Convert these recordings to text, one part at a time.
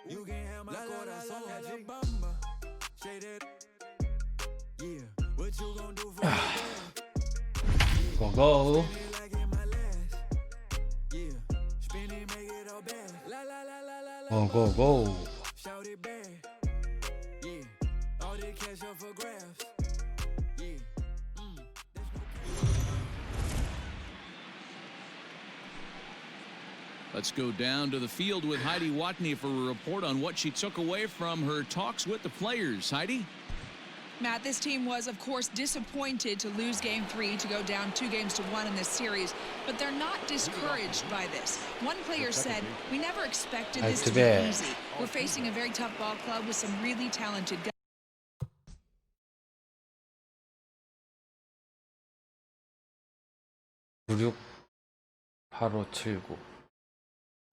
You can have my corazón, la bamba. Shaded. Yeah, what you gonna do for me? Go go. Go go go. Shout it back. Yeah, all the cash up for grabs. Yeah. Let's go down to the field with Heidi Watney for a report on what she took away from her talks with the players. Heidi? Matt, this team was, of course, disappointed to lose Game 3 to go down 2-1 in this series, but they're not discouraged by this. One player said, "We never expected this to be easy. We're facing a very tough ball club with some really talented guys."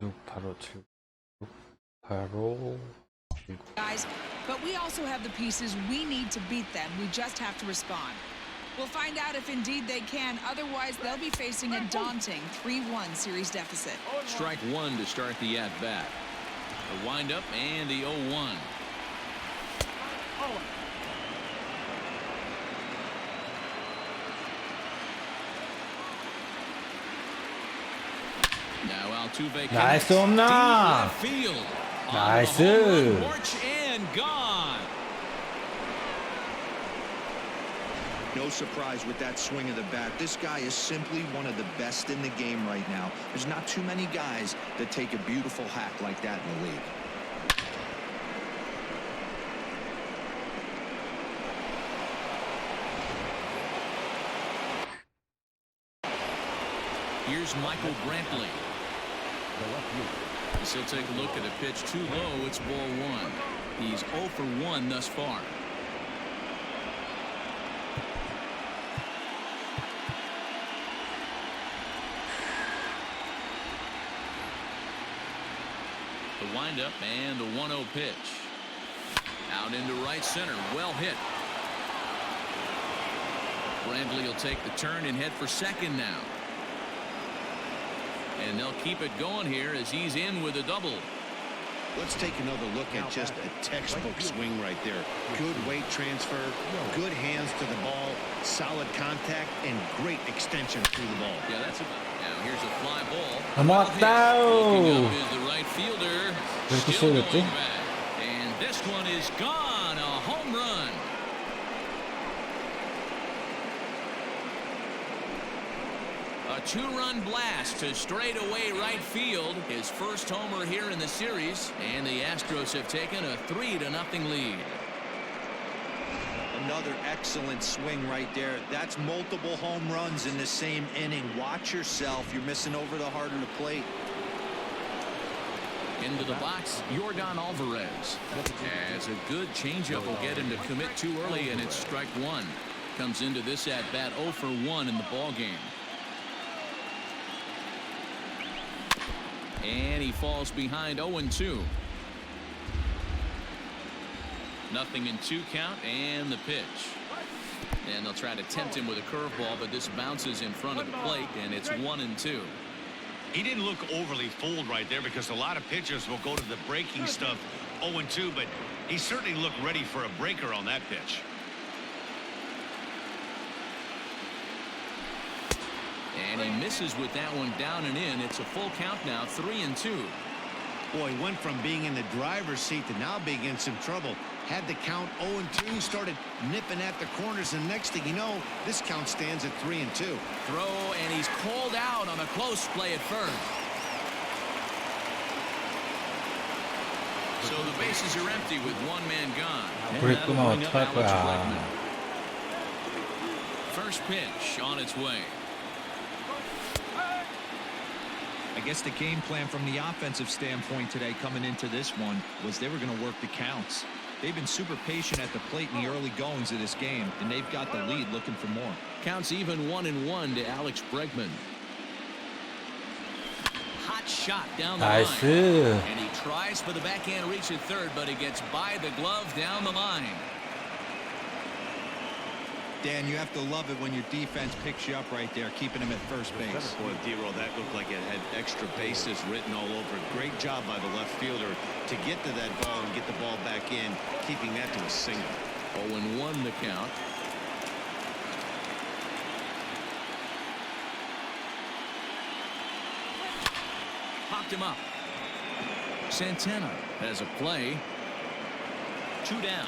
8579 Guys, but we also have the pieces we need to beat them. We just have to respond. We'll find out if indeed they can. Otherwise, they'll be facing a daunting 3-1 series deficit. Strike one to start the at-bat. The windup and the 0-1. Now Altuve. 나이스 deep 홈런. left field. 나이스. On the porch and gone. No surprise with that swing of the bat. This guy is simply one of the best in the game right now. There's not too many guys that take a beautiful hack like that in the league. Here's Michael Brantley. He'll take a look at a pitch too low. It's ball one. He's 0 for 1 thus far. The windup and the 1-0 pitch. Out into right center. Well hit. Brantley will take the turn and head for second now. And they'll keep it going here as he's in with a double. Let's take another look at just a textbook swing right there. Good weight transfer, good hands to the ball, solid contact, and great extension through the ball. Yeah, that's about it. Now here's a fly ball. 넘어갔다. Looking up is the right fielder. 왜 이렇게 Still 쏘였지? going back. And this one is gone. A home run. A two-run blast to straightaway right field. His first homer here in the series, and the Astros have taken a 3-0 lead. Another excellent swing right there. That's multiple home runs in the same inning. Watch yourself. You're missing over the heart of the plate. Into the box, Yordan Alvarez. As a good changeup will get him to commit too early, and it's strike one. Comes into this at-bat 0 for 1 in the ball game. And he falls behind 0-2. Nothing in 2 count, and the pitch. And they'll try to tempt him with a curveball, but this bounces in front of the plate, and it's 1-2. He didn't look overly fooled right there because a lot of pitchers will go to the breaking stuff 0-2, but he certainly looked ready for a breaker on that pitch. And he misses with that one down and in. It's a full count now, 3-2. Boy, he went from being in the driver's seat to now being in some trouble. Had the count 0-2, started nipping at the corners, and next thing you know, this count stands at 3-2. Throw, and he's called out on a close play at first. So the bases are empty with one man gone. 불이 끄면 어떡할 거야. First pitch on its way. I guess the game plan from the offensive standpoint today coming into this one was they were going to work the counts. They've been super patient at the plate in the early goings of this game, and they've got the lead looking for more. Counts even 1-1 to Alex Bregman. Hot shot down the line. 나이스. And he tries for the backhand reach at third, but he gets by the glove down the line. Dan, you have to love it when your defense picks you up right there, keeping him at first base. Boy, D-Roll, that looked like it had extra bases written all over it. Great job by the left fielder to get to that ball and get the ball back in, keeping that to a single. 0-1 the count. Popped him up. Santana has a play. 2 down.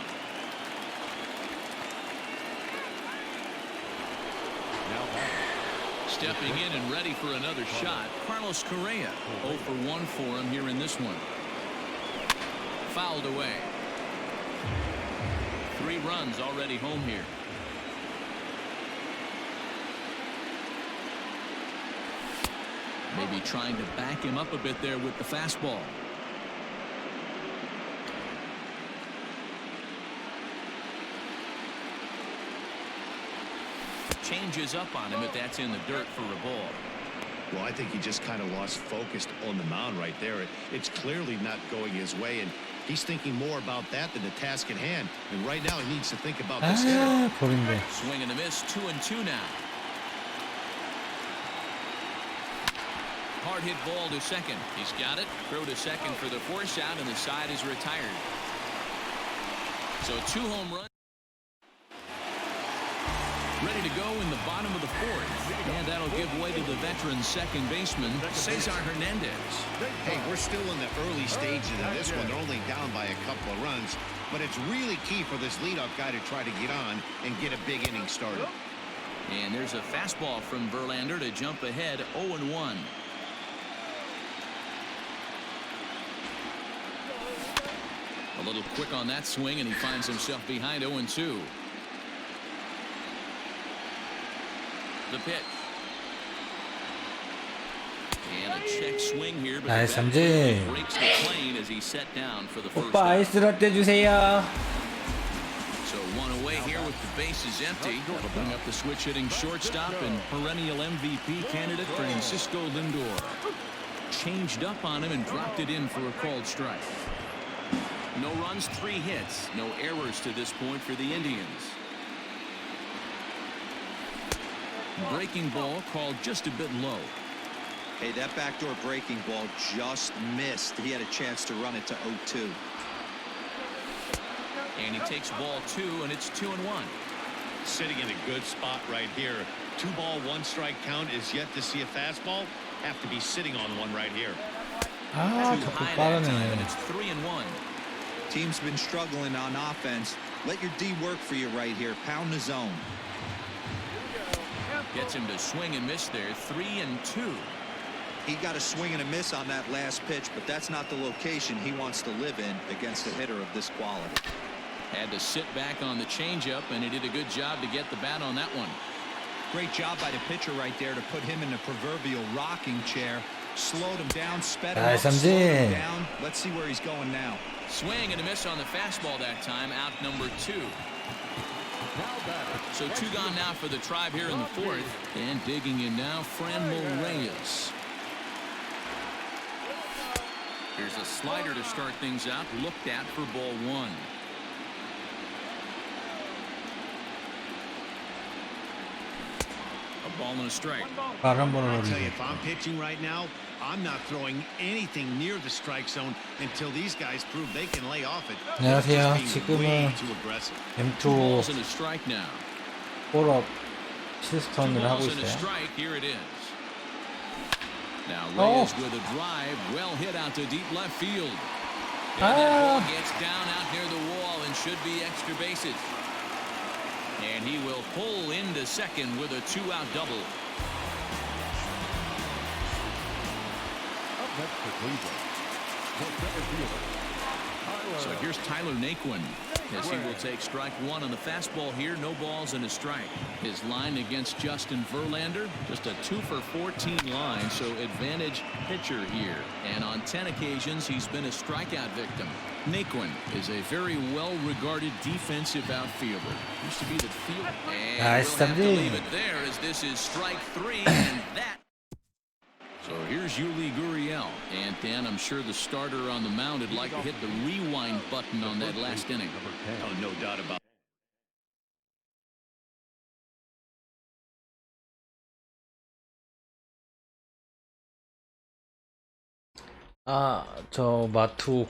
Stepping in and ready for another shot, Carlos Correa. 0 for 1 for him here in this one. Fouled away. 3 runs already home here. Maybe trying to back him up a bit there with the fastball. Changes up on him, but that's in the dirt for a ball. Well, I think he just kind of lost focus on the mound right there. It's clearly not going his way, and he's thinking more about that than the task at hand. And right now, he needs to think about this hitter. 볼인데. Swing and a miss, 2-2 now. Hard hit ball to second. He's got it. Throw to second for the force out, and the side is retired. So 2 home runs. Ready to go in the bottom of the 4th. And that'll give way to the veteran second baseman, Cesar Hernandez. Hey, we're still in the early stages of this one. They're only down by a couple of runs. But it's really key for this leadoff guy to try to get on and get a big inning started. And there's a fastball from Verlander to jump ahead 0-1. A little quick on that swing, and he finds himself behind 0-2. The pitch. And a check swing here, but 나이스 the 삼진. breaks the plane as he set down for the first 오빠 out. 아이스로 떼주세요. So 1 away here with the bases empty. That'll bring up the switch hitting shortstop and perennial MVP candidate Francisco Lindor. Changed up on him and dropped it in for a called strike. No runs, 3 hits, no errors to this point for the Indians. Breaking ball called just a bit low. Hey, that backdoor breaking ball just missed. He had a chance to run it to 0-2. And he takes ball 2, and it's 2-1. Sitting in a good spot right here. 2 ball, 1 strike count is yet to see a fastball. Have to be sitting on one right here. 아, Too 자꾸 high that time, and 빠르네. it's 3-1. Team's been struggling on offense. Let your D work for you right here. Pound the zone. Gets him to swing and miss there. 3-2. He got a swing and a miss on that last pitch, but that's not the location he wants to live in against a hitter of this quality. Had to sit back on the changeup, and he did a good job to get the bat on that one. Great job by the pitcher right there to put him in the proverbial rocking chair. Slowed him down, sped him up, slowed him down. Let's see where he's going now. Swing and a miss on the fastball that time. Out number 2. So 2 gone now for the Tribe here in the 4th. And digging in now, Franmil Reyes. Here's a slider to start things out. Looked at for ball 1. A ball and a strike. 발한 번을 I tell you, 올리고. if I'm pitching right now, I'm not throwing anything near the strike zone until these guys prove they can lay off it. 안녕하세요. Just being way 지금은 too aggressive. 2 M2 balls and a strike now. 폴업 2 시스템을 하고 balls and a 있어요. strike. Here it is. Now Oh. Reyes with a drive, well hit out to deep left field. And that ball gets down out near the wall and should be extra bases. And he will pull into second with a 2-out double. So here's Tyler Naquin as he will take strike 1 on the fastball here. No balls and a strike. His line against Justin Verlander, just a 2 for 14 line, so advantage pitcher here. And on 10 occasions, he's been a strikeout victim. Naquin is a very well-regarded defensive outfielder. Used to be the field. And Nice we'll have to something. leave it there as this is strike 3, and that. So here's Yuli Gurriel. And Dan, I'm sure the starter on the mound would like to hit the rewind button on that last inning. Oh, no doubt about it. 저 마투.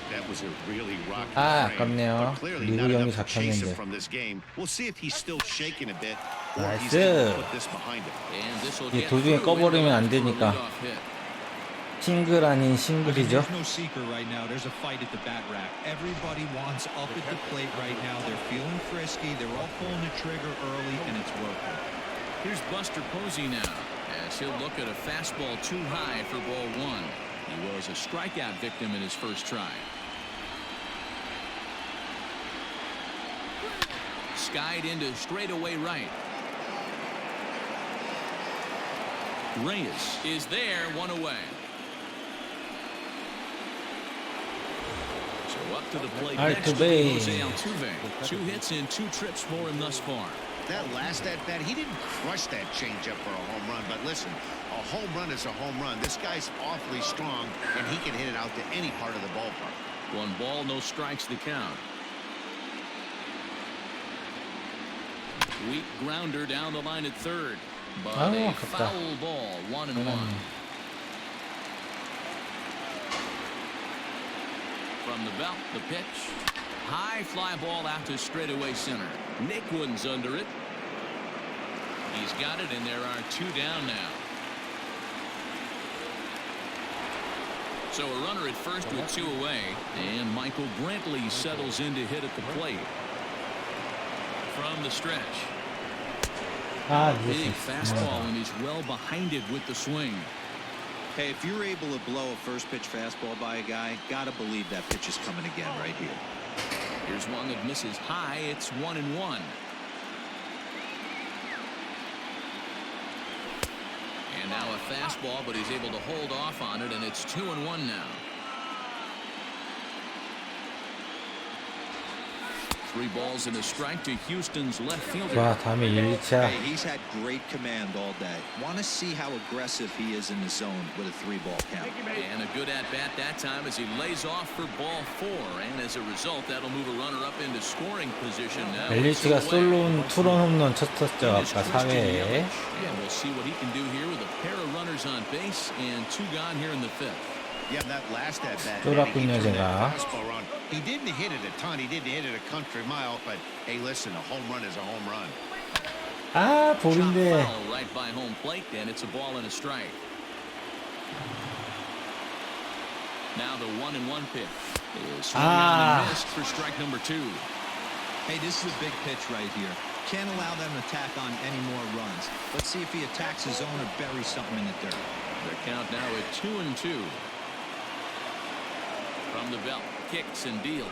That was a really rocky 아, frame, 아깝네요. but clearly 리그 not 경기 enough to chase him 잡혔는데. from this game. We'll see if he's still shaking a bit or if he's 나이스. able to put this behind him. And this will 이게 get 도중에 through 꺼버리면 안 for a 되니까. leadoff hit. 싱글 아닌 But 싱글이죠. there's no secret right now. There's a fight at the bat rack. Everybody wants up at the plate right now. They're feeling frisky. They're all pulling the trigger early, and it's working. Here's Buster Posey now, as he'll look at a fastball too high for ball one. He was a strikeout victim in his first try. Skied into straightaway right. Reyes is there, one away. So up to the plate next will be Jose Altuve. 2 hits in 2 trips for him thus far. That last at bat, he didn't crush that changeup for a home run, but listen, a home run is a home run. This guy's awfully strong, and he can hit it out to any part of the ballpark. 1 ball, no strikes the count. Weak grounder down the line at third, but a 아깝다. foul ball, 1-1. From the belt, the pitch. High fly ball out to straightaway center. Naquin's under it. He's got it, and there are 2 down now. So a runner at first with 2 away, and Michael Brantley settles in to hit at the plate. From the stretch. Big fastball, and he's well behind it with the swing. Hey, if you're able to blow a first pitch fastball by a guy, gotta believe that pitch is coming again right here. Here's one that misses high. It's 1-1. And now a fastball, but he's able to hold off on it, and it's 2-1 now. 3 balls and a strike to Houston's left fielder. 와, 다음에 1-2차. Hey, he's had great command all day. Want to see how aggressive he is in the zone with a 3-ball count. And a good at-bat that time as he lays off for ball 4. And as a result, that'll move a runner up into scoring position now. 멜리치가 솔로 투런 홈런 쳤었죠. 아까 4회에. And we'll see what he can do here with a pair of runners on base and 2 gone here in the 5th. Yeah, that last at bat, 쫄았군요, 제가. he didn't hit it a ton. He didn't hit it a country mile, but hey, listen, a home run is a home run. 아, Chop 볼인데. foul right by home plate, and it's a ball and a strike. Now the 1-1 pitch is swung on and missed for strike number 2. Hey, this is a big pitch right here. Can't allow them to tack on any more runs. Let's see if he attacks his zone or buries something in the dirt. Their count now at 2-2. From the belt, kicks and deals.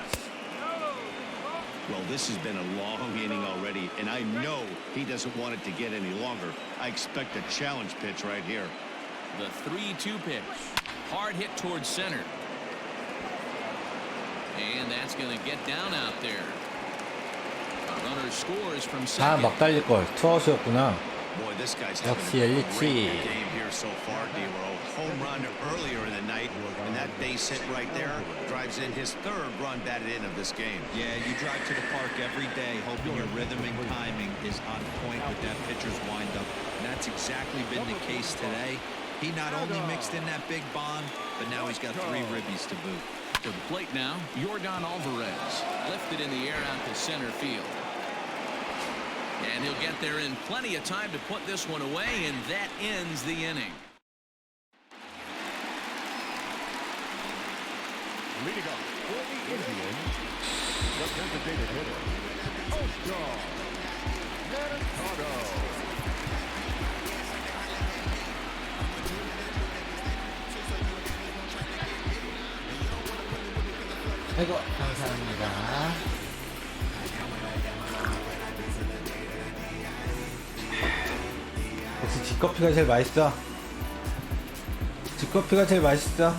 Well, this has been a long inning already, and I know he doesn't want it to get any longer. I expect a challenge pitch right here. The 3-2 pitch. Hard hit towards center. And that's going to get down out there. A runner scores from second. 막 달릴걸. 투아웃이었구나. Boy, this guy's 역시 having a great 엘리치. game here so far, D-Row. Home run earlier in the night, and that base hit right there drives in his 3rd run batted in of this game. Yeah, you drive to the park every day hoping your rhythm and timing is on point with that pitcher's windup. And that's exactly been the case today. He not only mixed in that big bomb, but now he's got 3 ribbies to boot. To the plate now, Yordan Alvarez. Lifted in the air out to center field. And he'll get there in plenty of time to put this one away, and that ends the inning. Leading up for the Indians, the designated hitter, Oscar Mercado. 아이고, 감사합니다. 역시 뒷커피가 제일 맛있어. 커피가 제일 맛있어.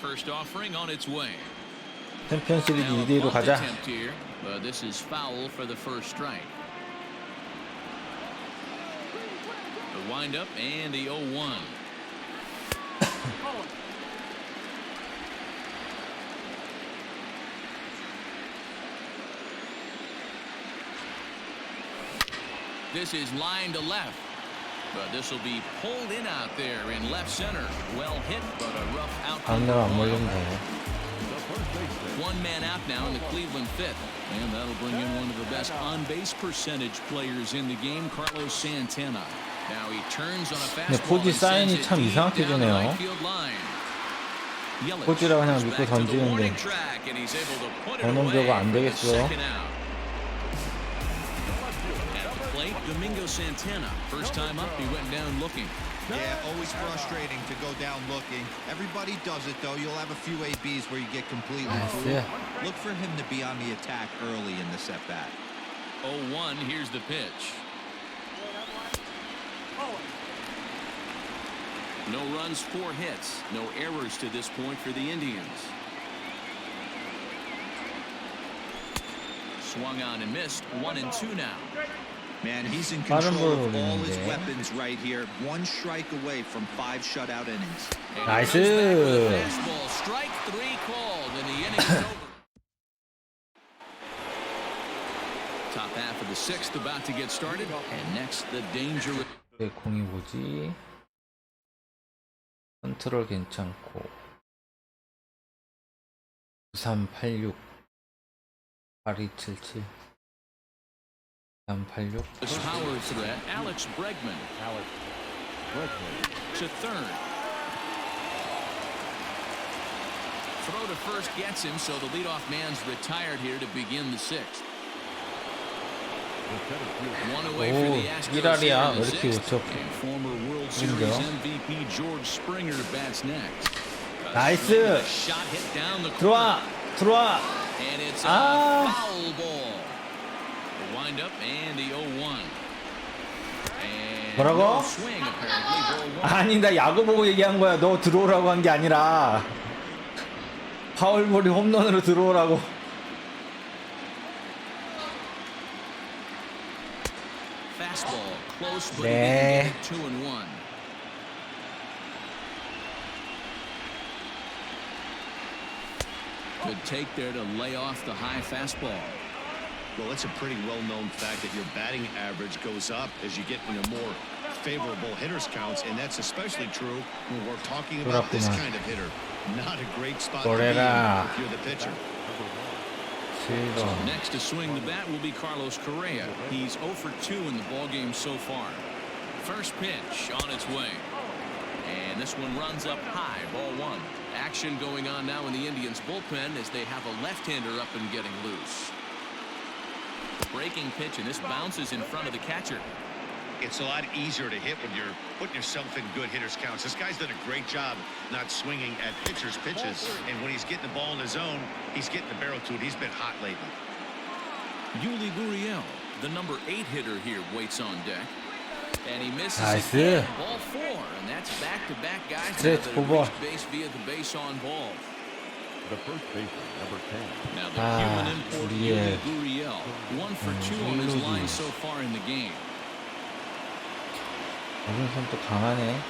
First offering on its way. 챔피언 시리즈 Now a 2대1로 bunt 가자. attempt here, but this is foul for the first strike. The windup and the 0-1. This is line to left, but this will be pulled in out there in left center. Well hit, but a rough outcome. 방내가 안 몰리면 돼. One man out now in the Cleveland fifth, and that'll bring in one of the best on-base percentage players in the game, Carlos Santana. Now he turns on a 근데 fastball 포지 and 사인이 sends it 참 deep 이상하게 down the 주네요. right field line. Yelich 포지라고 그냥 goes 믿고 back to the 던지는데 warning track, and he's able to put it 번원표가 away 안 for the 되겠어. second out. At the plate, Domingo Santana. First time up, he went down looking. Yeah, always frustrating to go down looking. Everybody does it, though. You'll have a few ABs where you get completely fooled. Look for him to be on the attack early in this at-bat. 0-1, here's the pitch. No runs, 4 hits. No errors to this point for the Indians. Swung on and missed. 1-2 now. Man, he's in control of all his weapons right here. One strike away from 5 shutout innings. 나이스. Fastball, strike 3 called, and the inning is over. Top half of the 6th about to get started, and next the dangerous. 공이 뭐지? 컨트롤 괜찮고 9386 8277 386 Power threat, Alex Bregman. To third. Throw to first gets him, so the leadoff man's retired here to begin the 6th. One away for the Astros here in the 6th. And former World Series MVP George Springer bats next. 나이스. Shot hit down the 들어와 들어와. And it's a foul ball. The windup and the 0-1. 뭐라고? 아니 나 야구 보고 얘기한 거야. 너 들어오라고 한 게 아니라 파울볼이 홈런으로 들어오라고. Fastball close, but he didn't get it 2-1. Good take there to lay off the high fastball. Well, it's a pretty well-known fact that your batting average goes up as you get into more favorable hitters counts, and that's especially true when we're talking about this kind of hitter. Not a great spot to be in if you're the pitcher. So next to swing the bat will be Carlos Correa. He's 0 for 2 in the ballgame so far. First pitch on its way. And this one runs up high, ball 1. Action going on now in the Indians bullpen as they have a left-hander up and getting loose. Breaking pitch, and this bounces in front of the catcher. It's a lot easier to hit when you're putting yourself in good hitters counts. This guy's done a great job not swinging at pitchers' pitches, and when he's getting the ball in his zone, he's getting the barrel to it. He's been hot lately. Yuli Gurriel, the number 8 hitter here, waits on deck. And he misses 나이스. ball 4, and that's back-to-back guys 스트레이트 that 포볼. reach base via the base on ball. The first baseman, number 10. Now the human import Yuli 우리의 Gurriel, 1 for 2 on his line so far in the game. 오른손 또 강하네.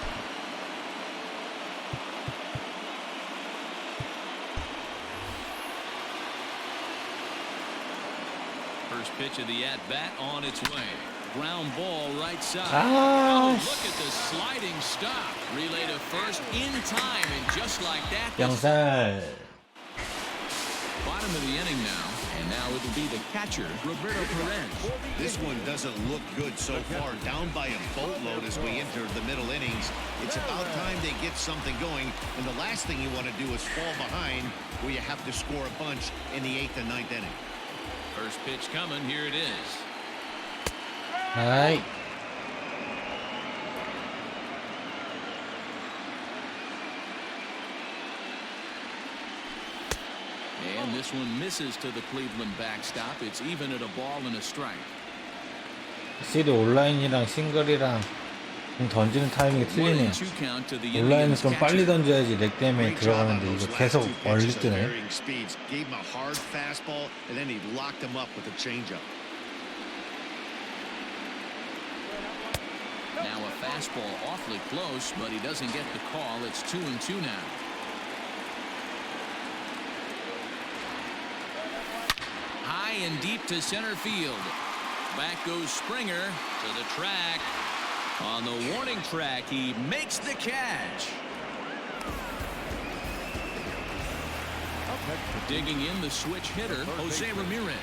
First pitch of the at-bat on its way. Ground ball right side. Ah. Oh, look at the sliding stop. Relay to first in time, and just like that. 양살. Bottom of the inning now, and now it'll be the catcher, Roberto Perez. This one doesn't look good so far. Down by a boatload as we enter the middle innings. It's about time they get something going, and the last thing you want to do is fall behind where you have to score a bunch in the 8th and 9th inning. First pitch coming, here it is. 아이. And this one misses to the Cleveland backstop. It's even at a ball and a strike. 확실히 온라인이랑 싱글이랑 공 던지는 타이밍이 틀리네. 온라인은 좀 빨리 던져야지 렉 때문에 들어가는데 이거 계속 멀리 뜨네. Now a fastball awfully close, but he doesn't get the call. It's 2-2 now. High and deep to center field. Back goes Springer to the track. On the warning track, he makes the catch. Digging in the switch hitter, Jose Ramirez.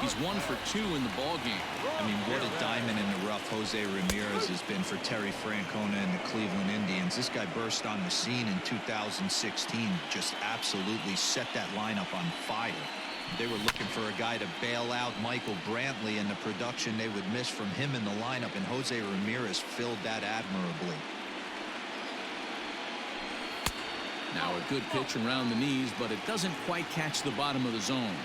He's 1 for 2 in the ball game. I mean, what a diamond in the rough Jose Ramirez has been for Terry Francona and the Cleveland Indians. This guy burst on the scene in 2016, just absolutely set that lineup on fire. They were looking for a guy to bail out Michael Brantley, and the production they would miss from him in the lineup, and Jose Ramirez filled that admirably. Now a good pitch around the knees, but it doesn't quite catch the bottom of the zone.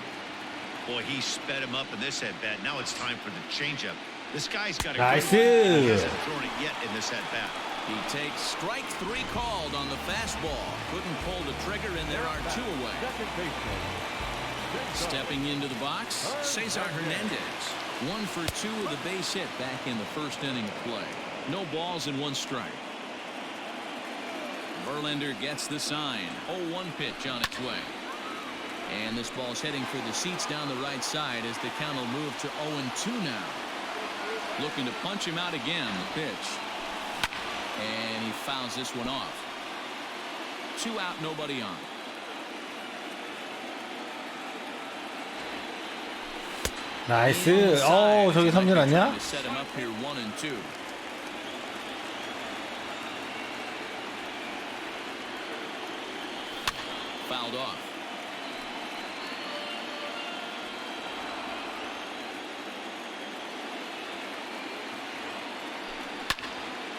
Boy, he sped him up in this at-bat. Now it's time for the changeup. This guy's got a Nice. good one. He hasn't thrown it yet in this at-bat. He takes strike 3 called on the fastball. Couldn't pull the trigger, and there are 2 away. Stepping into the box, Cesar Hernandez. 1 for 2 with a base hit back in the first inning of play. No balls and 1 strike. Verlander gets the sign. 0-1 pitch on its way. And this ball's heading for the seats down the right side as the count will move to 0-2 now. Looking to punch him out again. The pitch. And he fouls this one off. 2 out, nobody on. 나이스. 저기 삼진 아니야? Set him up here 1-2. Fouled off.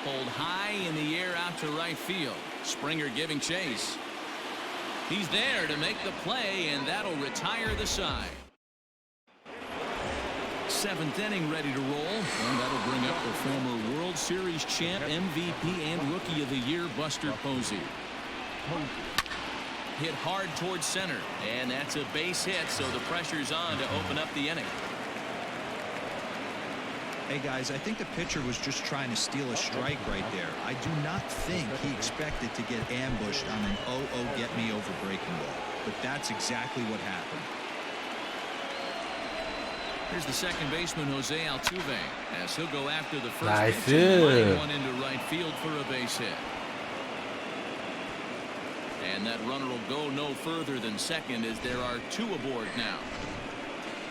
Pulled high in the air out to right field. Springer giving chase. He's there to make the play, and that'll retire the side. 7th inning ready to roll, and that'll bring up the former World Series champ, MVP, and Rookie of the Year, Buster Posey. Hit hard towards center, and that's a base hit, so the pressure's on to open up the inning. Hey guys, I think the pitcher was just trying to steal a strike right there. I do not think he expected to get ambushed on an 0-0 get me over breaking ball, but that's exactly what happened. Here's the second baseman, Jose Altuve, as he'll go after the first Nice. pitch and line one into right field for a base hit. And that runner will go no further than second as there are 2 aboard now.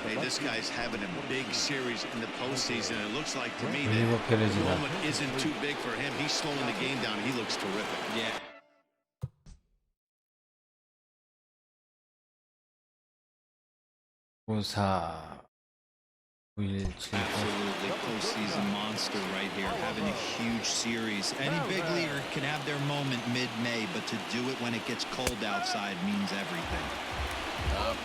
Hey, this guy's having a big series in the postseason. It looks like to me that the moment isn't too big for him. He's slowing the game down. He looks terrific. Yeah. Absolutely postseason monster right here, having a huge series. Any big leaguer can have their moment mid-May, but to do it when it gets cold outside means everything.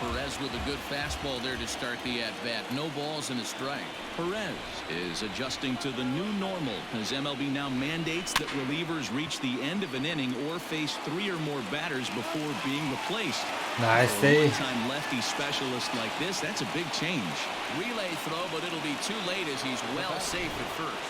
Perez with a good fastball there to start the at-bat. No balls and a strike. Perez is adjusting to the new normal as MLB now mandates that relievers reach the end of an inning or face 3 or more batters before being replaced. Nice. For a one-time lefty specialist like this, that's a big change. Relay throw, but it'll be too late as he's well safe at first.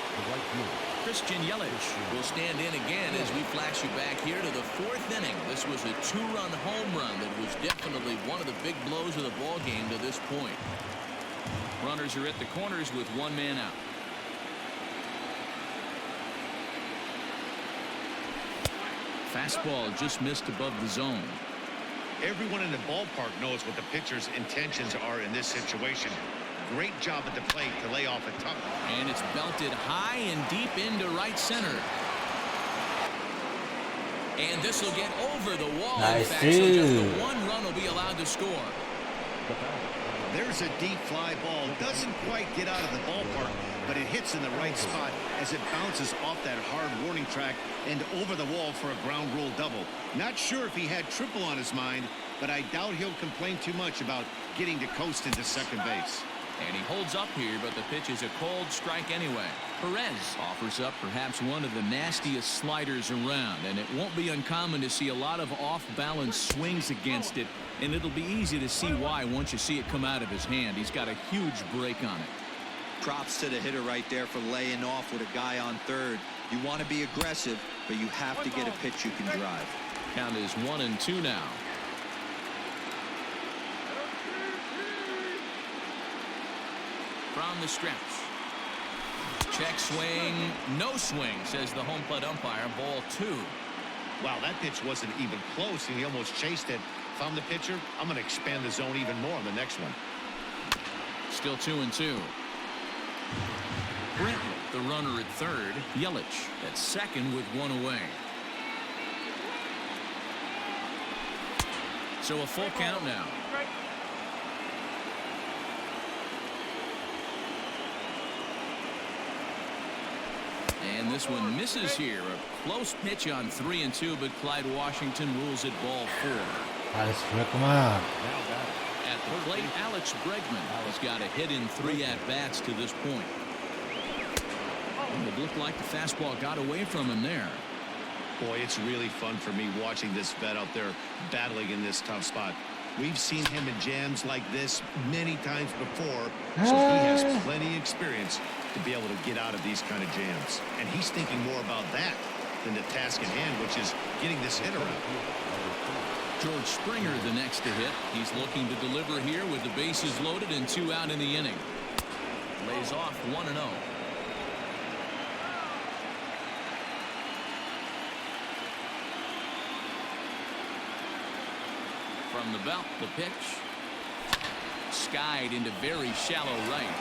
Christian Yelich will stand in again as we flash you back here to the 4th inning. This was a 2-run home run that was definitely one of the big blows of the ball game to this point. Runners are at the corners with 1 man out. Fastball just missed above the zone. Everyone in the ballpark knows what the pitcher's intentions are in this situation. Great job at the plate to lay off a tough. And it's belted high and deep into right center. And this will get over the wall. Nice. In fact, so just the 1 run will be allowed to score. There's a deep fly ball. Doesn't quite get out of the ballpark, but it hits in the right spot as it bounces off that hard warning track and over the wall for a ground rule double. Not sure if he had triple on his mind, but I doubt he'll complain too much about getting to coast into second base. And he holds up here, but the pitch is a cold strike anyway. Perez offers up perhaps one of the nastiest sliders around, and it won't be uncommon to see a lot of off-balance swings against it, and it'll be easy to see why once you see it come out of his hand. He's got a huge break on it. Props to the hitter right there for laying off with a guy on third. You want to be aggressive, but you have to get a pitch you can drive. Count is 1-2 now. From the stretch. Check swing. No swing, says the home plate umpire. Ball 2. Wow, that pitch wasn't even close, and he almost chased it. If I'm the pitcher, I'm going to expand the zone even more on the next one. Still 2-2. Brenton, the runner at third. Yelich at second with one away. So a full count now. And this one misses here. A close pitch on 3-2, but Clyde Washington rules it ball 4. Alex Bregman. At the plate, Alex Bregman has got a hit in 3 at-bats to this point. It looked like the fastball got away from him there. Boy, it's really fun for me watching this vet out there battling in this tough spot. We've seen him in jams like this many times before, so he has plenty of experience to be able to get out of these kind of jams. And he's thinking more about that than the task at hand, which is getting this hitter out. George Springer the next to hit. He's looking to deliver here with the bases loaded and 2 out in the inning. Lays off 1-0. From the belt, the pitch. Skied into very shallow right.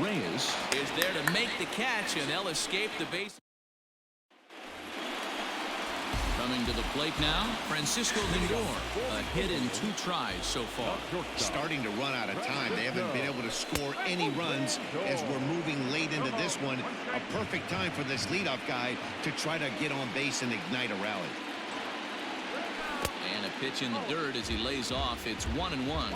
Reyes is there to make the catch, and they'll escape the base. Coming to the plate now, Francisco Lindor. A hit in 2 tries so far. Starting to run out of time. They haven't been able to score any runs as we're moving late into this one. A perfect time for this leadoff guy to try to get on base and ignite a rally. And a pitch in the dirt as he lays off. It's 1-1.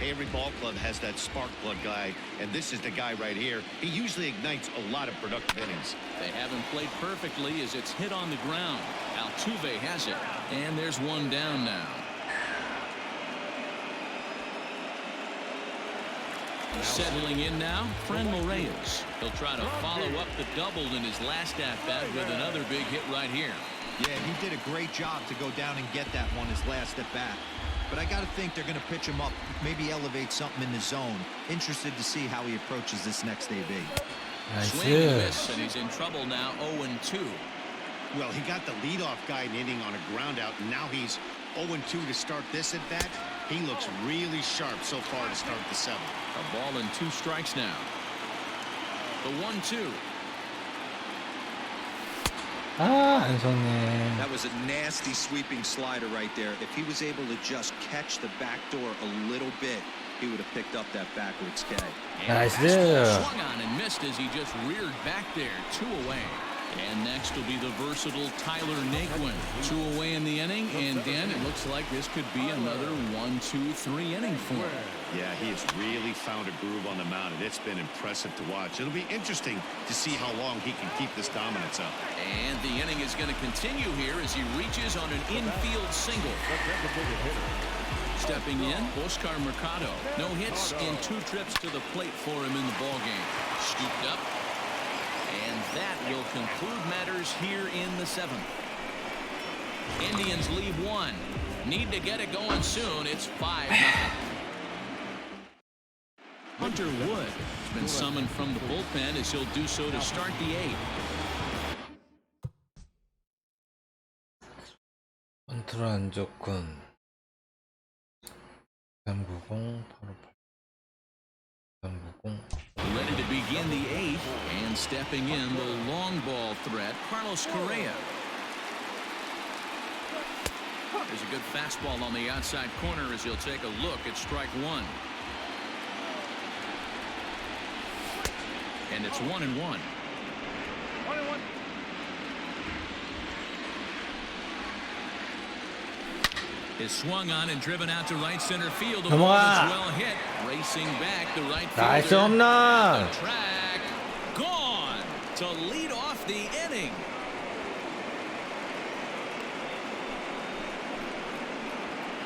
Every ball club has that spark plug guy, and this is the guy right here. He usually ignites a lot of productive innings. They haven't played perfectly as it's hit on the ground. Altuve has it, and there's one down now. Settling in now, Franmil Reyes. He'll try to follow up the double in his last at-bat with another big hit right here. Yeah, he did a great job to go down and get that one his last at-bat. But I got to think they're going to pitch him up, maybe elevate something in the zone. Interested to see how he approaches this next AB. Swing and a miss, and he's in trouble now, 0-2. Well, he got the leadoff guy in inning on a ground out, and now he's 0-2 to start this at bat. He looks really sharp so far to start the 7th. A ball and 2 strikes now. The 1-2. 안 섰네. That was a nasty sweeping slider right there. If he was able to just catch the back door a little bit, he would have picked up that backwards K. Nice. Swung on and missed as he just reared back there. 2 away. And next will be the versatile Tyler Naquin. 2 away in the inning, and Dan, it looks like this could be another 1-2-3 inning for him. Yeah, he has really found a groove on the mound, and it's been impressive to watch. It'll be interesting to see how long he can keep this dominance up. And the inning is going to continue here as he reaches on an infield single. Stepping in, Oscar Mercado. No hits in 2 trips to the plate for him in the ballgame. Scooped up. And that will conclude matters here in the 7th. Indians lead 1. Need to get it going soon. It's 5-0. Hunter Wood has been summoned from the bullpen as he'll do so to start the 8th. 컨트롤 안 좋군. 390 858 390. Ready to begin the 8th, and stepping in the long ball threat, Carlos Correa. There's a good fastball on the outside corner as he'll take a look at strike 1. And it's 1-1. is swung on and driven out to right center field. The Come ball on. that's well hit. Racing back, the right 나이스 fielder. 홈런. The track gone to lead off the inning.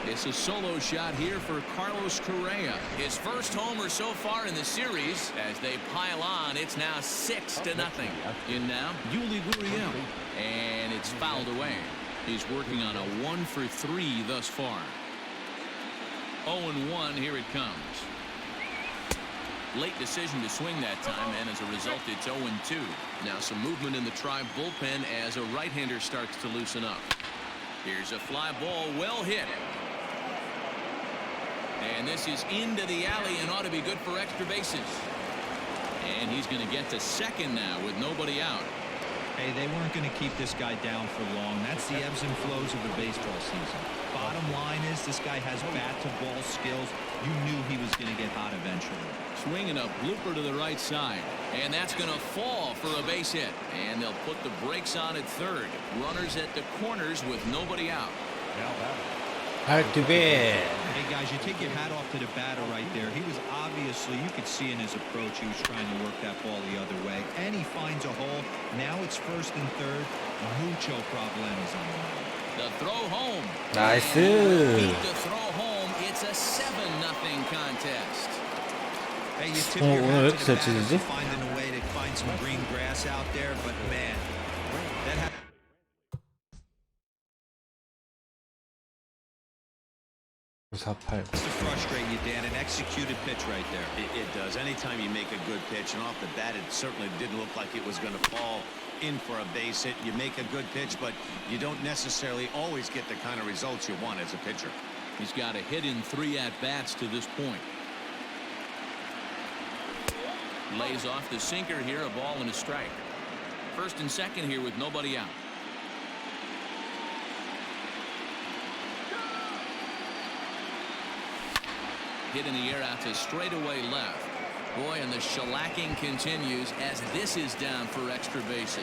It's a solo shot here for Carlos Correa. His first homer so far in the series. As they pile on, it's now 6-0. In now, Yuli Gurriel. And it's fouled away. He's working on a 1-for-3 thus far. 0-1, here it comes. Late decision to swing that time, and as a result, it's 0-2. Now some movement in the Tribe bullpen as a right-hander starts to loosen up. Here's a fly ball, well hit. And this is into the alley and ought to be good for extra bases. And he's going to get to second now with nobody out. Hey, they weren't going to keep this guy down for long. That's the ebbs and flows of the baseball season. Bottom line is this guy has bat-to-ball skills. You knew he was going to get hot eventually. Swinging a blooper to the right side. And that's going to fall for a base hit. And they'll put the brakes on at third. Runners at the corners with nobody out. 알투베. Hey guys, you take your hat off to the batter right there. He was obviously, you could see in his approach, he was trying to work that ball the other way. And he finds a hole. Now it's first and third. Mucho problemas on the mound. The throw home. 나이스. The throw home. It's a 7-0 contest. Hey, you tip your 오늘 왜 hat 이렇게 to 잘 the 치지? batter, finding a way to find some green grass out there. But man, that happened. Just to frustrate you, Dan, an executed pitch right there. It does. Anytime you make a good pitch, and off the bat, it certainly didn't look like it was going to fall in for a base hit. You make a good pitch, but you don't necessarily always get the kind of results you want as a pitcher. He's got a hit in 3 at-bats to this point. Lays off the sinker here, a ball and a strike. First and second here with nobody out. Hit in the air out to straightaway left. Boy, and the shellacking continues as this is down for extra bases.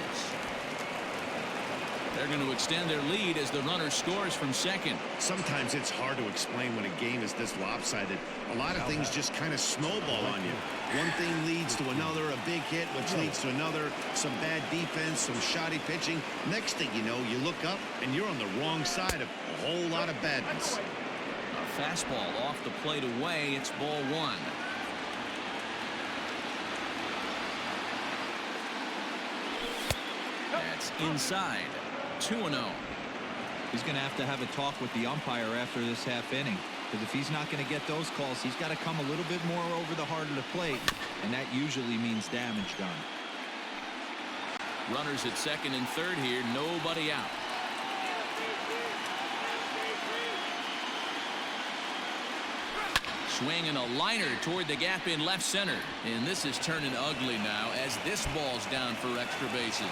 They're going to extend their lead as the runner scores from second. Sometimes it's hard to explain when a game is this lopsided. A lot of things just kind of snowball on you. One thing leads to another, a big hit, which leads to another, some bad defense, some shoddy pitching. Next thing you know, you look up and you're on the wrong side of a whole lot of badness. A fastball off the plate away. It's ball 1. That's inside. 2-0. He's going to have a talk with the umpire after this half inning, because if he's not going to get those calls, he's got to come a little bit more over the heart of the plate, and that usually means damage done. Runners at second and third here, nobody out. Swinging a liner toward the gap in left center, and this is turning ugly now as this ball's down for extra bases.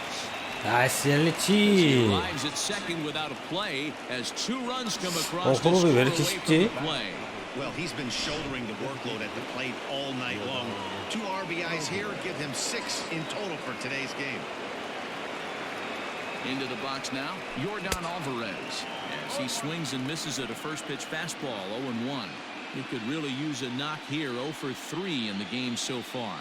나이스 엘리치. He arrives at second without a play as 2 runs come across the 호흡이 score 왜 away 이렇게 from 쉽지? the play. Well, he's been shouldering the workload at the plate all night long. 2 RBIs here give him 6 in total for today's game. Into the box now, Yordan Alvarez, as he swings and misses at a first pitch fastball. 0-1. He could really use a knock here. 0 for 3 in the game so far.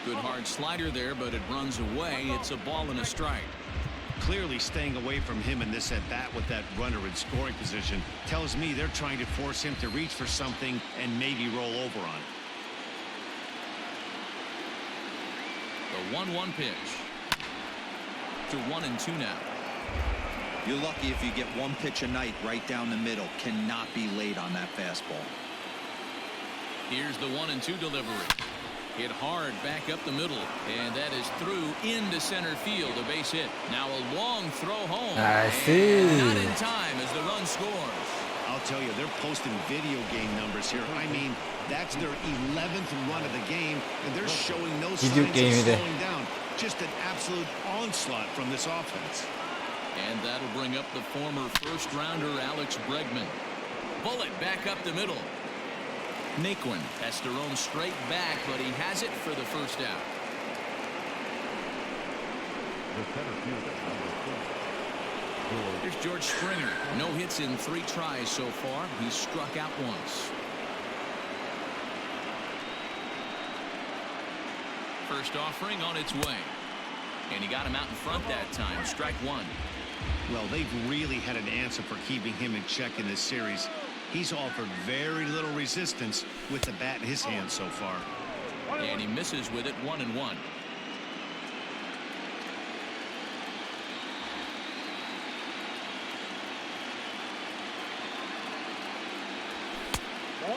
Good hard slider there, but it runs away. It's a ball and a strike. Clearly staying away from him in this at-bat with that runner in scoring position tells me they're trying to force him to reach for something and maybe roll over on it. The 1-1 pitch. To 1-2 now. You're lucky if you get one pitch a night right down the middle. Cannot be late on that fastball. Here's the 1-2 delivery. Hit hard back up the middle, and that is through into center field, a base hit. Now a long throw home. And not in time as the run scores. I'll tell you, they're posting video game numbers here. I mean, that's their 11th run of the game, and they're showing no signs of slowing down. Just an absolute onslaught from this offense. And that'll bring up the former first-rounder Alex Bregman. Bullet back up the middle. Naquin has to roam straight back, but he has it for the first out. The center fielder, number 2. Here's George Springer. No hits in 3 tries so far. He's struck out once. First offering on its way. And he got him out in front that time. Strike 1. Well, they've really had an answer for keeping him in check in this series. He's offered very little resistance with the bat in his hand so far. And he misses with it, 1-1.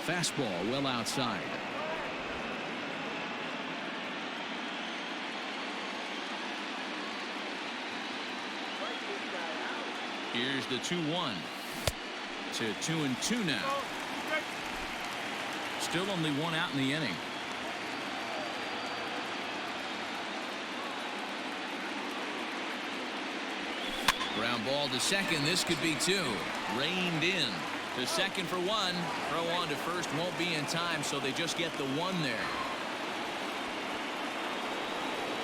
Fastball well outside. Here's the 2-1 to 2-2 now. Still only 1 out in the inning. Ground ball to second. This could be 2. Reined in. To second for 1. Throw on to first won't be in time, so they just get the 1 there.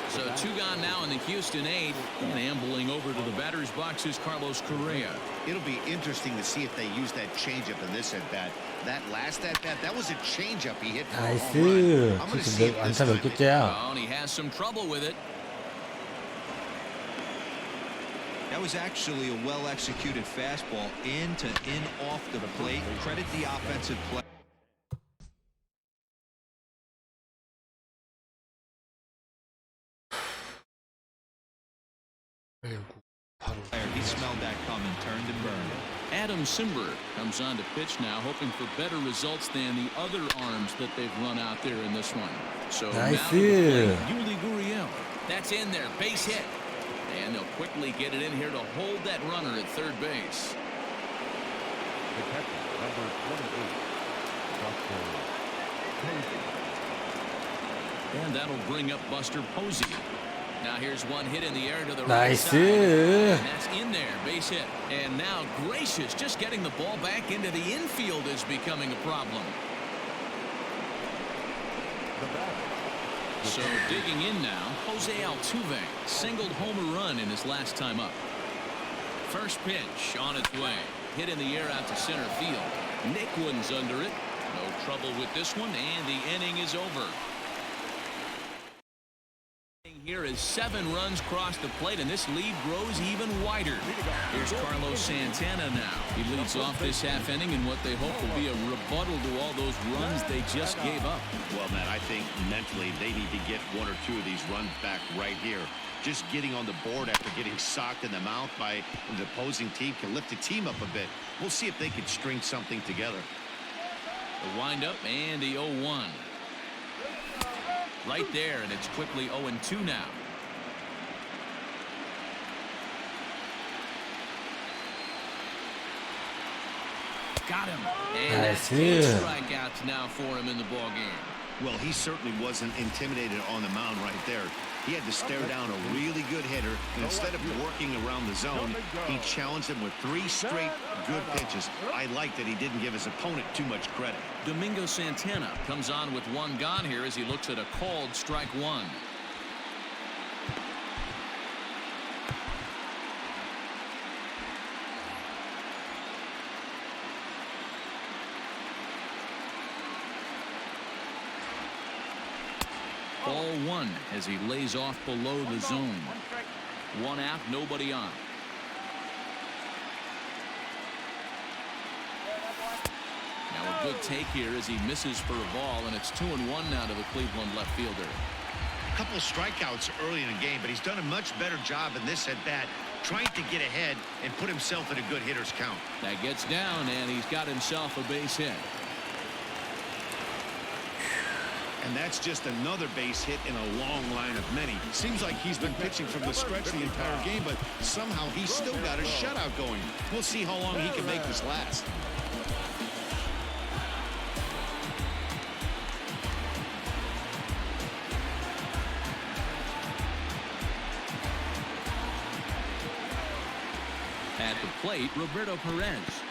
So 2 gone now in the Houston 8th. And ambling over to the batter's box is Carlos Correa. It'll be interesting to see if they use that changeup in this at-bat. That last at-bat, that was a changeup he hit for a home run. I'm going to see if this 안타 몇 time. 개째야? Oh, and he has some trouble with it. That was actually a well-executed fastball in off the plate. Credit the offensive play. He smelled that coming, turned and burned. Adam Simber comes on to pitch now, hoping for better results than the other arms that they've run out there in this one. So now to the plate, Yuli Gurriel. That's in there, base hit. And they'll quickly get it in here to hold that runner at third base. The catcher, number 28, Dr. Posey. And that'll bring up Buster Posey. Now here's one hit in the air to the right 나이스. side. And that's in there, base hit. And now Gracious, just getting the ball back into the infield is becoming a problem. The batter. So digging in now, Jose Altuve singled home run in his last time up. First pitch on its way. Hit in the air out to center field. Naquin's under it. No trouble with this one, and the inning is over. Here is 7 runs cross the plate, and this lead grows even wider. Here's Carlos Santana now. He leads off this half inning in what they hope will be a rebuttal to all those runs they just gave up. Well, Matt, I think mentally they need to get 1 or 2 of these runs back right here. Just getting on the board after getting socked in the mouth by the opposing team can lift the team up a bit. We'll see if they can string something together. The windup and the 0-1. Right there, and it's quickly 0-2 now. Got him. And that's 8 strikeouts now for him in the ball game. Well, he certainly wasn't intimidated on the mound right there. He had to stare down a really good hitter, and instead of working around the zone, he challenged him with 3 straight good pitches. I like that he didn't give his opponent too much credit. Domingo Santana comes on with 1 gone here as he looks at a called strike 1. Ball 1 as he lays off below the zone. 1 out, nobody on. Now a good take here as he misses for a ball, and it's 2-1 now to the Cleveland left fielder. A couple of strikeouts early in the game, but he's done a much better job in this at-bat trying to get ahead and put himself in a good hitter's count. That gets down, and he's got himself a base hit. And that's just another base hit in a long line of many. Seems like he's been pitching from the stretch the entire game, but somehow he's still got a shutout going. We'll see how long he can make this last. At the plate, Roberto Perez.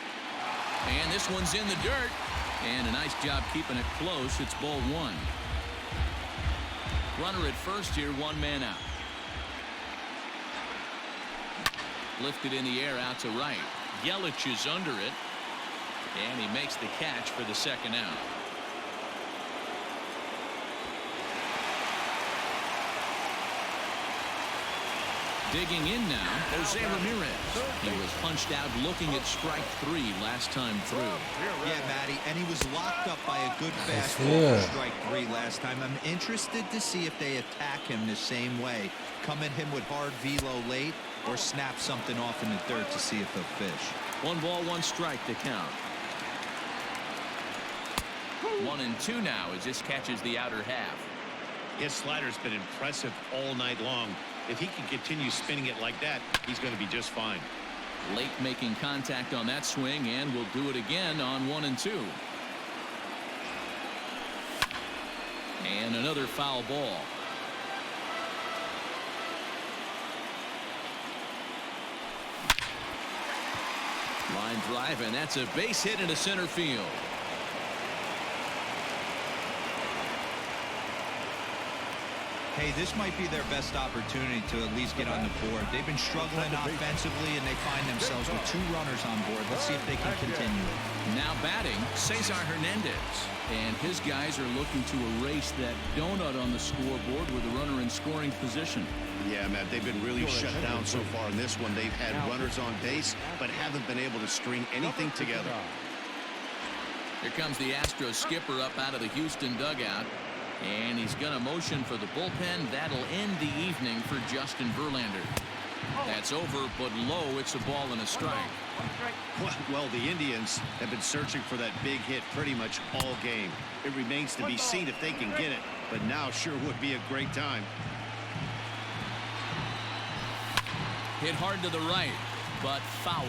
And this one's in the dirt. And a nice job keeping it close. It's ball 1. Runner at first here, 1 man out. Lifted in the air out to right. Yelich is under it. And he makes the catch for the second out. Digging in now, Jose Ramirez. He was punched out looking at strike 3 last time through. Yeah, Matty, and he was locked up by a good fastball for strike 3 last time. I'm interested to see if they attack him the same way. Come at him with hard velo late or snap something off in the dirt to see if he'll fish. 1 ball, 1 strike to count. 1-2 now as this catches the outer half. His slider's been impressive all night long. If he can continue spinning it like that, he's going to be just fine. Late making contact on that swing, and will do it again on 1-2. And another foul ball. Line drive, and that's a base hit into center field. Hey, this might be their best opportunity to at least get on the board. They've been struggling offensively, and they find themselves with 2 runners on board. Let's see if they can continue it. Now batting, Cesar Hernandez. And his guys are looking to erase that donut on the scoreboard with a runner in scoring position. Yeah, Matt, they've been really shut down so far in this one. They've had runners on base, but haven't been able to string anything together. Here comes the Astros skipper up out of the Houston dugout. And he's going to motion for the bullpen. That'll end the evening for Justin Verlander. That's over, but low. It's a ball and a strike. Well, the Indians have been searching for that big hit pretty much all game. It remains to be seen if they can get it, but now sure would be a great time. Hit hard to the right, but foul.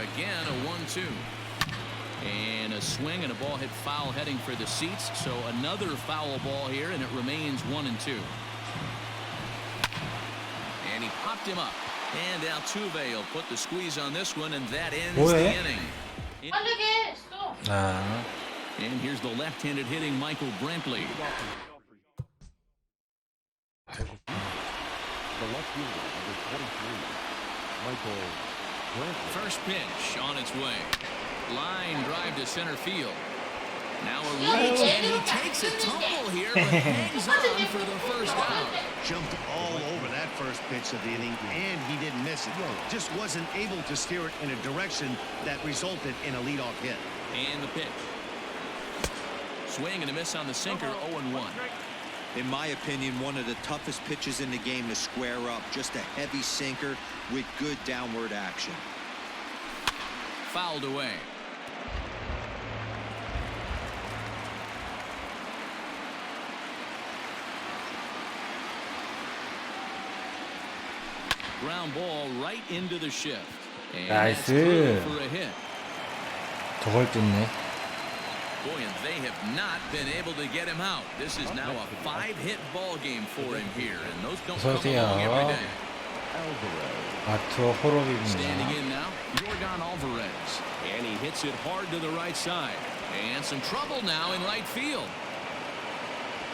Again, a 1-2. And a swing and a ball hit foul heading for the seats. So another foul ball here, and it remains 1-2. And he popped him up. And Altuve will put the squeeze on this one, and that ends the inning. And here's the left-handed hitting Michael Brantley. The left fielder, number 23, Michael Brantley. First pitch on its way. Line drive to center field. Now a reach, and he takes a tumble here, but hangs on for the first out. Jumped all over that first pitch of the inning, and he didn't miss it. Just wasn't able to steer it in a direction that resulted in a leadoff hit. And the pitch. Swing and a miss on the sinker, 0-1. In my opinion, one of the toughest pitches in the game to square up. Just a heavy sinker with good downward action. Fouled away. Ground ball right into the shift. And that's good for a hit. 저걸 뜯네. Boy, and they have not been able to get him out. This is now a 5-hit ball game for him here, and those don't come along every day. 아투어 호럽입니다. Standing in now, Yordan Alvarez, and he hits it hard to the right side, and some trouble now in right field.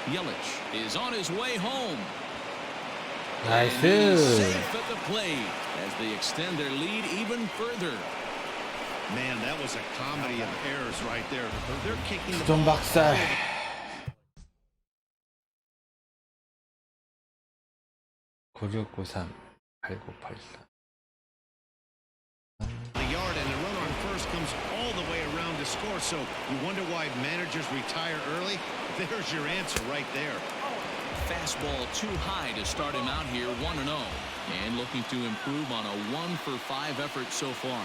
Yelich is on his way home. 나이스. Safe at the plate as they extend their lead even further. Man, that was a comedy of errors right there. They're kicking the 좀 ball. 박살. (9693) 8984. The yard, and the runner on first comes all the way around to score. So you wonder why managers retire early? There's your answer right there. Fastball too high to start him out here, 1-0, and looking to improve on a 1-for-5 effort so far.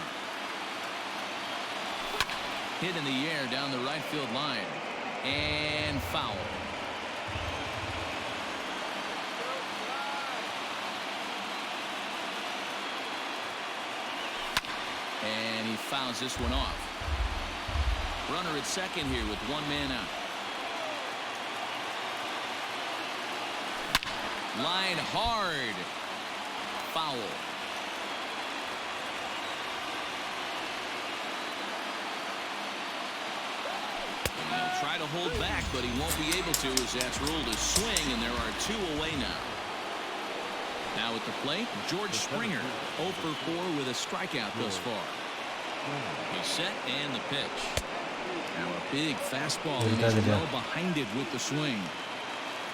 Hit in the air down the right field line, and foul. And he fouls this one off. Runner at second here with 1 man out. Line hard. Foul. And he'll try to hold back, but he won't be able to as that's ruled a swing, and there are 2 away now. Now at the plate, George Springer, 0 for 4 with a strikeout thus far. He's set and the pitch. Now a big fastball and he's well behind it with the swing.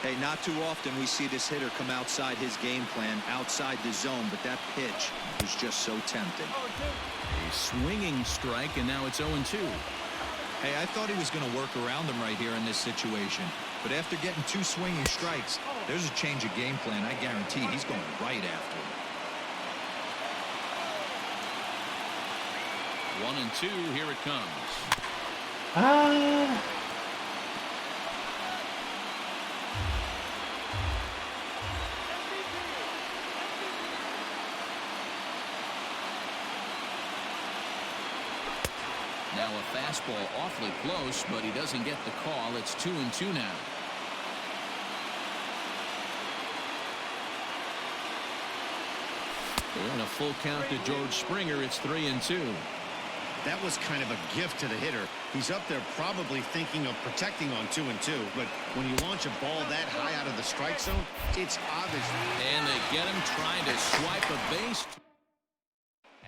Hey, not too often we see this hitter come outside his game plan, outside the zone, but that pitch was just so tempting. A swinging strike, and now it's 0-2. Hey, I thought he was going to work around him right here in this situation. But after getting 2 swinging strikes, there's a change of game plan. I guarantee he's going right after him. 1-2, here it comes. Now a fastball awfully close, but he doesn't get the call. It's 2-2 now. And a full count to George Springer. It's 3-2. That was kind of a gift to the hitter. He's up there probably thinking of protecting on 2-2, but when you launch a ball that high out of the strike zone, it's obvious. And they get him trying to swipe a base.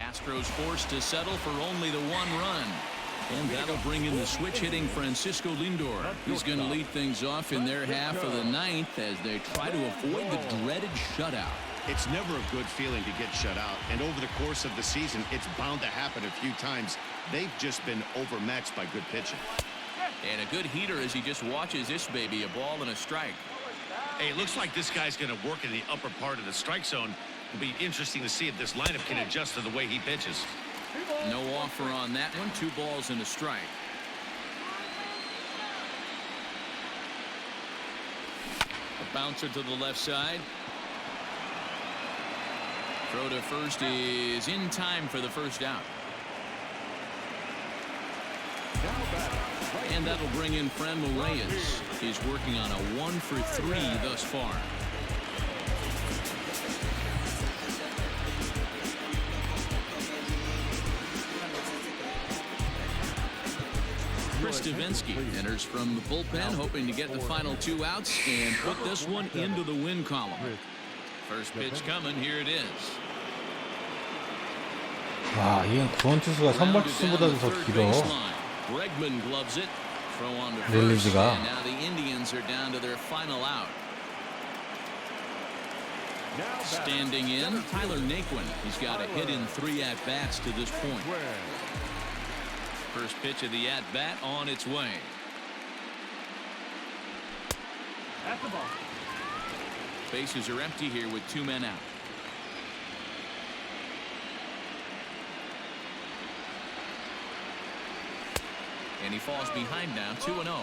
Astros forced to settle for only the 1 run. And that'll bring in the switch-hitting Francisco Lindor. He's going to lead things off in their half of the 9th as they try to avoid the dreaded shutout. It's never a good feeling to get shut out, and over the course of the season, it's bound to happen a few times. They've just been overmatched by good pitching. And a good heater as he just watches this baby, a ball and a strike. Hey, it looks like this guy's going to work in the upper part of the strike zone. It'll be interesting to see if this lineup can adjust to the way he pitches. No offer on that one. 2 balls and a strike. A bouncer to the left side. Throw to first is in time for the first out. And that'll bring in Franmil Reyes. He's working on a 1 for 3 thus far. Chris Stavinsky enters from the bullpen, hoping to get the final 2 outs and put this one into the win column. First pitch coming. Here it is. 와, 이건 구원 투수가 선발 투수보다도 더 길어. Bregman gloves it. Throw on to first. 릴리즈가. And now the Indians are down to their final out. Standing in, Tyler Naquin. He's got a hit in 3 at-bats to this point. First pitch of the at-bat on its way. At the ball. Bases are empty here with 2 men out. And he falls behind now, 2-0. 2-0.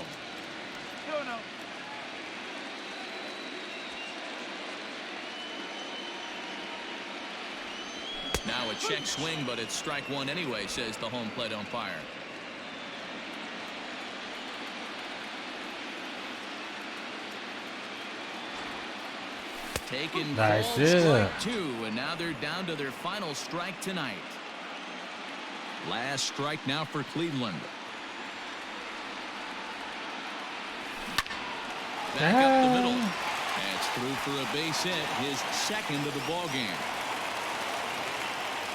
Now a check swing, but it's strike 1 anyway, says the home plate umpire. Taken ball, strike 2, and now they're down to their final strike tonight. Last strike now for Cleveland. Back up the middle. That's through for a base hit, his 2nd of the ball game.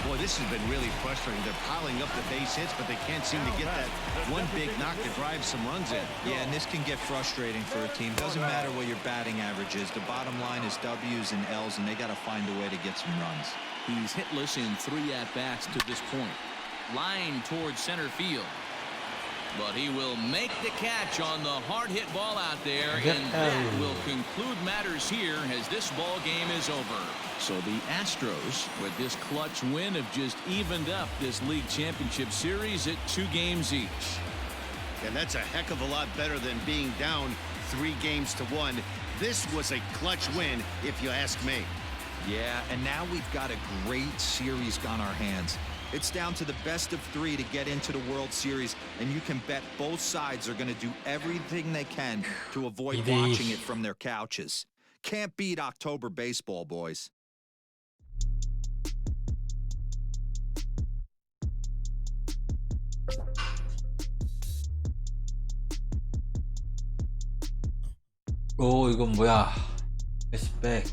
Boy, this has been really frustrating. They're piling up the base hits, but they can't seem to get that one big knock to drive some runs in. Yeah, and this can get frustrating for a team. Doesn't matter what your batting average is. The bottom line is W's and L's, and they got to find a way to get some runs. He's hitless in 3 at-bats to this point. Line towards center field. But he will make the catch on the hard hit ball out there, and that will conclude matters here as this ball game is over. So the Astros, with this clutch win, have just evened up this league championship series at 2 games each. And that's a heck of a lot better than being down 3 games to 1. This was a clutch win, if you ask me. Yeah, and now we've got a great series on our hands. It's down to the best of 3 to get into the World Series, and you can bet both sides are going to do everything they can to avoid watching it from their couches. Can't beat October baseball, boys. 오, 이건 뭐야? It's back.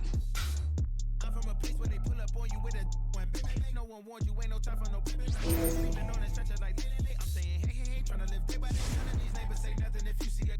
warned you ain't no time for no baby. Sleeping on that stretcher like I'm saying, hey, trying to live day by day. None of these neighbors say nothing if you see